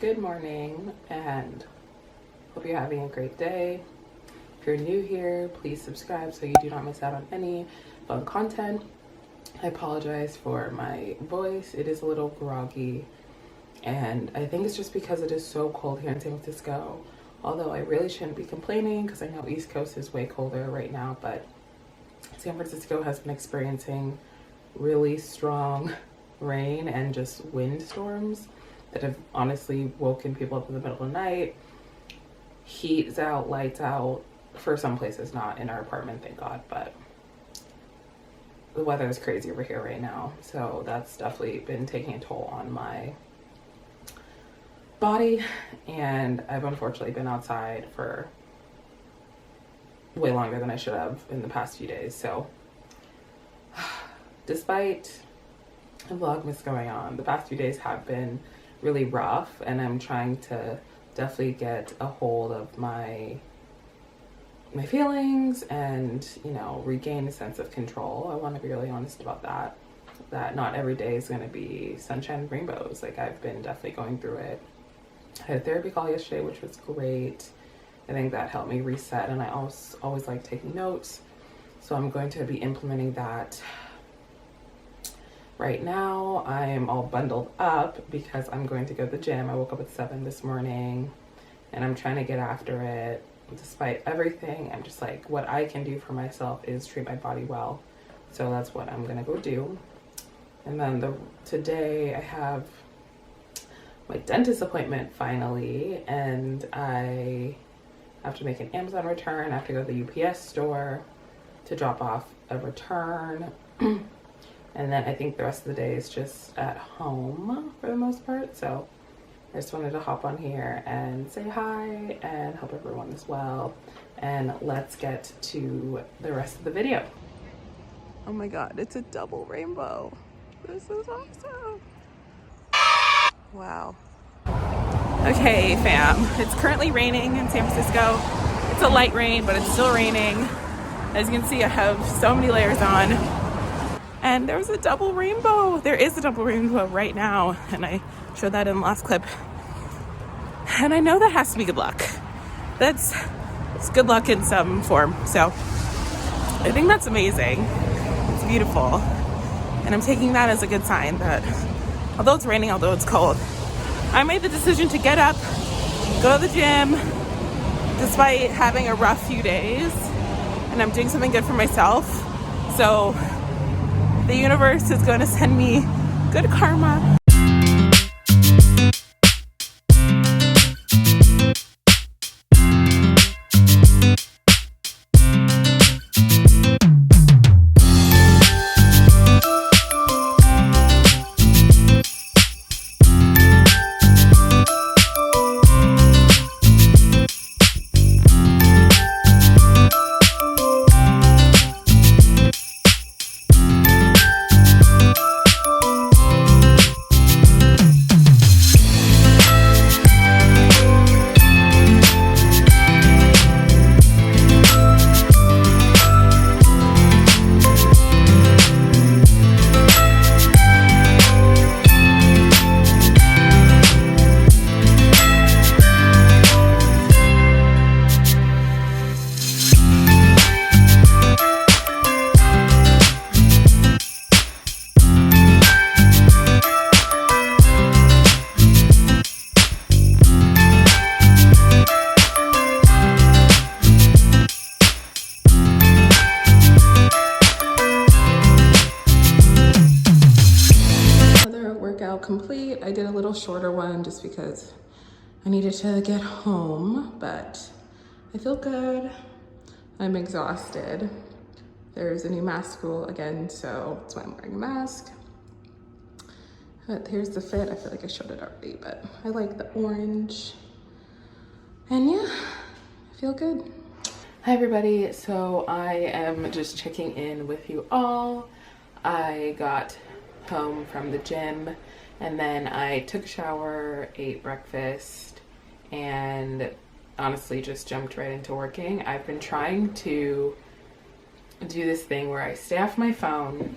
Good morning, and hope you're having a great day. If you're new here, please subscribe so you do not miss out on any fun content. I apologize for my voice. It is a little groggy, and I think it's just because it is so cold here in San Francisco. Although I really shouldn't be complaining because I know East Coast is way colder right now, but San Francisco has been experiencing really strong rain and just wind storms that have honestly woken people up in the middle of the night. Heat's out, lights out, for some places, not in our apartment, thank God, but the weather is crazy over here right now. So that's definitely been taking a toll on my body, and I've unfortunately been outside for way longer than I should have in the past few days. So despite VLOGMAS going on, the past few days have been really rough, and I'm trying to definitely get a hold of my feelings and, you know, regain a sense of control. I want to be really honest about that not every day is going to be sunshine and rainbows. Like, I've been definitely going through it. I had a therapy call yesterday, which was great. I think that helped me reset, and I always like taking notes, so I'm going to be implementing that. Right now, I am all bundled up because I'm going to go to the gym. I woke up at 7 this morning, and I'm trying to get after it. Despite everything, I'm just like, what I can do for myself is treat my body well. So that's what I'm gonna go do. And then today I have my dentist appointment finally, and I have to make an Amazon return. I have to go to the UPS store to drop off a return. And then I think the rest of the day is just at home for the most part. So I just wanted to hop on here and say hi and hope everyone is well. And let's get to the rest of the video. Oh my God, it's a double rainbow. This is awesome. Wow. Okay, fam, it's currently raining in San Francisco. It's a light rain, but it's still raining. As you can see, I have so many layers on. And there's a double rainbow. There is a double rainbow right now, and I showed that in the last clip. And I know that has to be good luck. It's good luck in some form. So I think that's amazing. It's beautiful. And I'm taking that as a good sign that although it's raining, although it's cold, I made the decision to get up, go to the gym, despite having a rough few days. And I'm doing something good for myself. So the universe is going to send me good karma. Complete. I did a little shorter one just because I needed to get home, but I feel good. I'm exhausted. There's a new mask rule again, so that's why I'm wearing a mask. But here's the fit. I feel like I showed it already, but I like the orange. And yeah, I feel good. Hi everybody, so I am just checking in with you all. I got home from the gym, and then I took a shower, ate breakfast, and honestly just jumped right into working. I've been trying to do this thing where I stay off my phone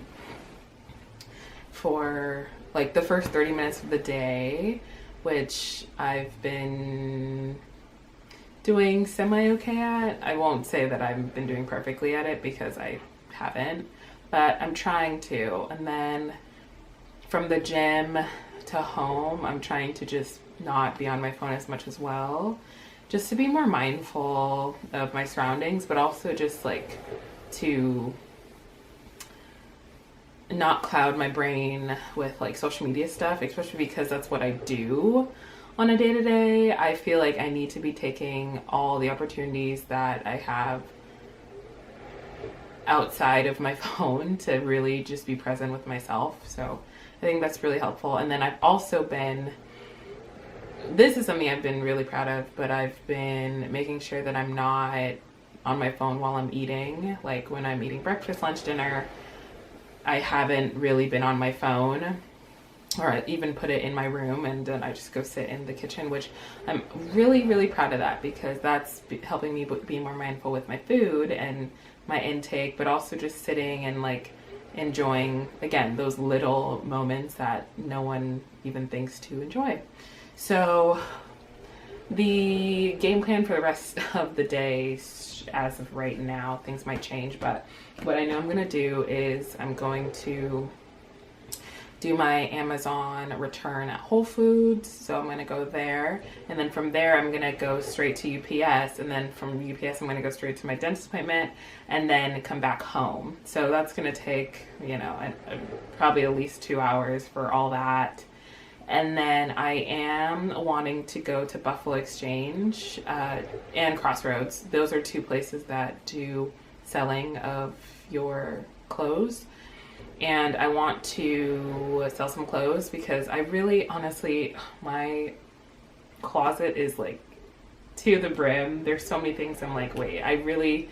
for like the first 30 minutes of the day, which I've been doing semi-okay at. I won't say that I've been doing perfectly at it because I haven't, but I'm trying to. And then from the gym to home, I'm trying to just not be on my phone as much as well, just to be more mindful of my surroundings, but also just like to not cloud my brain with like social media stuff, especially because that's what I do on a day-to-day. I feel like I need to be taking all the opportunities that I have outside of my phone to really just be present with myself. So I think that's really helpful. And then I've also been, this is something I've been really proud of, but I've been making sure that I'm not on my phone while I'm eating. Like when I'm eating breakfast, lunch, dinner, I haven't really been on my phone, or I even put it in my room, and then I just go sit in the kitchen, which I'm really, really proud of that, because that's helping me be more mindful with my food and my intake, but also just sitting and like enjoying, again, those little moments that no one even thinks to enjoy. So the game plan for the rest of the day, as of right now, things might change, but what I know I'm going to do is I'm going to do my Amazon return at Whole Foods. So I'm going to go there, and then from there I'm going to go straight to UPS, and then from UPS I'm going to go straight to my dentist appointment and then come back home. So that's going to take, you know, probably at least 2 hours for all that. And then I am wanting to go to Buffalo Exchange and Crossroads. Those are two places that do selling of your clothes. And I want to sell some clothes because I really, honestly, my closet is like to the brim. There's so many things I'm like, wait, I really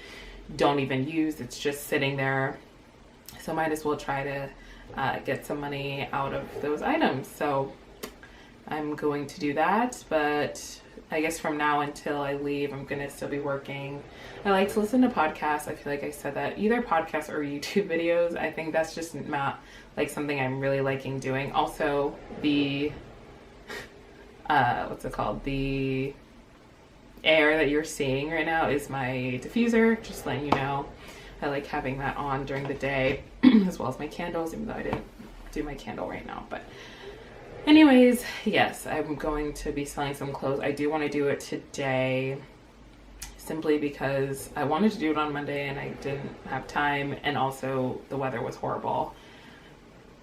don't even use. It's just sitting there. So might as well try to get some money out of those items. So I'm going to do that, but I guess from now until I leave, I'm going to still be working. I like to listen to podcasts. I feel like I said that, either podcasts or YouTube videos. I think that's just not like something I'm really liking doing. Also, the, what's it called? The air that you're seeing right now is my diffuser, just letting you know. I like having that on during the day, as well as my candles, even though I didn't do my candle right now, but anyways, yes, I'm going to be selling some clothes. I do want to do it today simply because I wanted to do it on Monday and I didn't have time, and also the weather was horrible.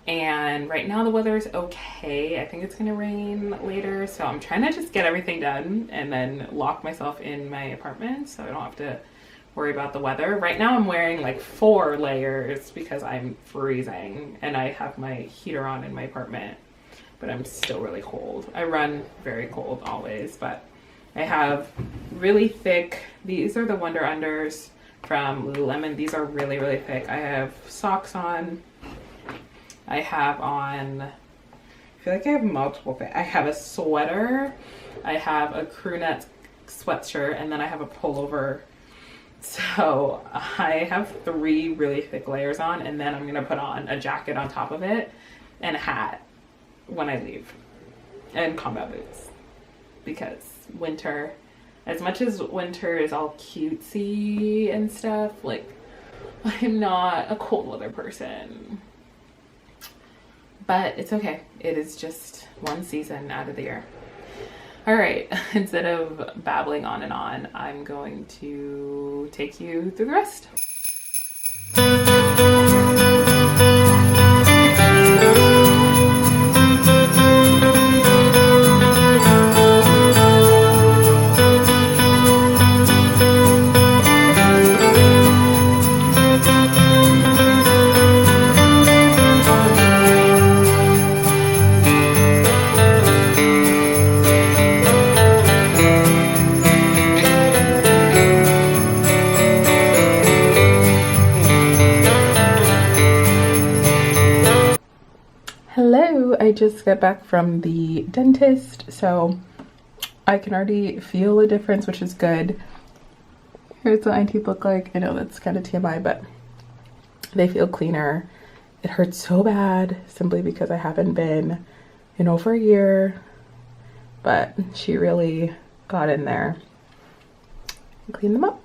And right now the weather is okay. I think it's going to rain later, so I'm trying to just get everything done and then lock myself in my apartment so I don't have to worry about the weather. Right now I'm wearing like 4 layers because I'm freezing and I have my heater on in my apartment, but I'm still really cold. I run very cold always, but I have really thick, these are the Wonder Unders from Lululemon. These are really, really thick. I have socks on. I have on, I feel like I have multiple things. I have a sweater. I have a crew neck sweatshirt, and then I have a pullover. So I have 3 really thick layers on, and then I'm gonna put on a jacket on top of it and a hat when I leave, and combat boots, because winter, as much as winter is all cutesy and stuff, like I'm not a cold weather person, but it's okay. It is just one season out of the year. All right, instead of babbling on and on, I'm going to take you through the rest. Hello, I just got back from the dentist, so I can already feel a difference, which is good. Here's what my teeth look like. I know that's kind of TMI, but they feel cleaner. It hurts so bad simply because I haven't been in over a year. but she really got in there and cleaned them up.